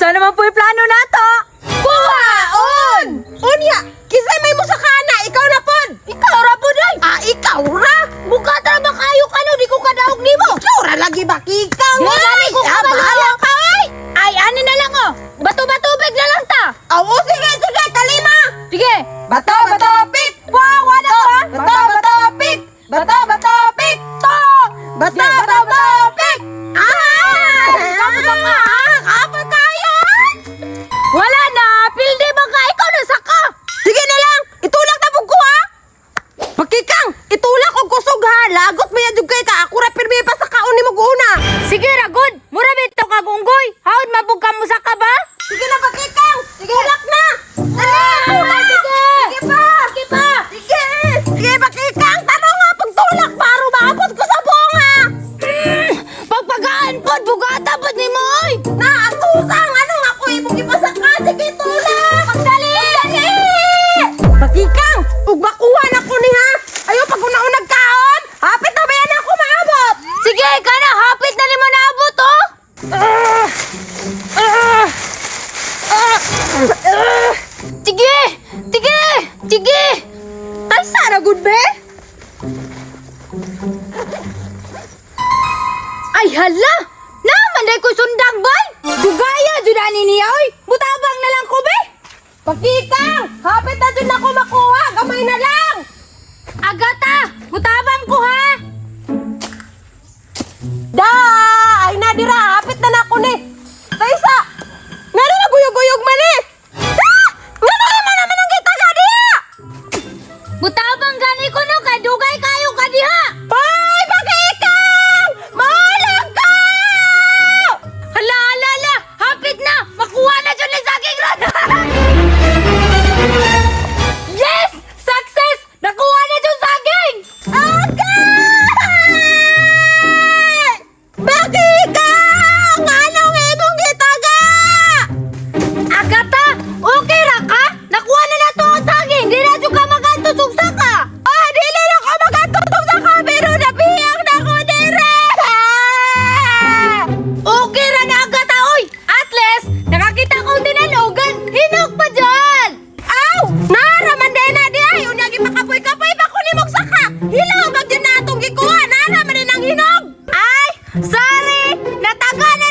Unsa naman po yung plano nato? Kuhaon! Unya, kisay may musakana, ikaw na pod! Ikaw ra po day. Ikaw ra? Bukata na ba kayo kano di ko kadaog nimo? Ikaw ra lagi ba kikaw? Di gani ko kabalo. bahala ka ay! Ay ani na lang oh. Bato-batubig na lang ta. Sige, sige, kalima! Sige. Bato, bato, pik! Wow, wala ko ha. Bato, bato, pik! Bato, bato, pik! To. Bato, bato, bato, pik! Kapag kayo! Wala na. Pilde ba ka? Ikaw na saka. Sige na lang, itulak na pug ko ha! Pakikang, itulak og kusog ha! Lagot mo yan kay ka, ako ra pirmi pa sa kaon ni mo una! Sige ra good. Mura bito ka gunggoy. Haud mabug ka mo saka ba? Sige na, Pakikang! Tulak na! Sige. Sige pa! Sige pa. Sige! Sige, Pakikang! Tanaw nga pagtulak para maabot ko sa bunga! Pagpagaan pod bugata pod nimo oy. Naatusang! Anong ako imong ipasaka? Sige, tulak! Pagdali. Pakikang! Ug bakuhan ako ni ha! Ayaw pag una-unag kaon! Hapit na ba yan ako maabot? Sige, kana hapit na nimo naabot oh. Sige. Sige. Sige. Ay, sana good be? Ay hala. Naman day ko sundang bay. Dugaya jud ani niya oy. Butabang na lang ko be. Pakikang! Hapit na dun ako makuha! Gamay na lang! Agata, butabang ko ha. Da! Ay nadira! Hapit na ako ni! Kaisa! Meron na guyog-guyog man eh! Ah! Nga naman naman ang gitaga diha! Butabang gani ko no kay dugay kayo ka diha. Ay! Pakikang! Mahalag ka! Hala, hala, hala. Hapit na. Makuha na dyan ni saging ron. Yes! Success! Nakuha na dyan saging! Agay! Pakikang! Anong imong gitaga? Agata, okay ra ka? Nakuha na na to ang saging. Di na dyan ka magantusugsa ka. Dili na ko magatutog sa kamero na biyang na ko dire! Okay ra na agata, oy. At least, nakakita kong tinanogan. Hinog pa dyan. Aw! Naraman din na di ay! Unyagi makapoy-kapoy ba ko limog saka? Hilaw ba din na itong gikuha? Naraman din ang hinog! Ay, sorry. Nataga na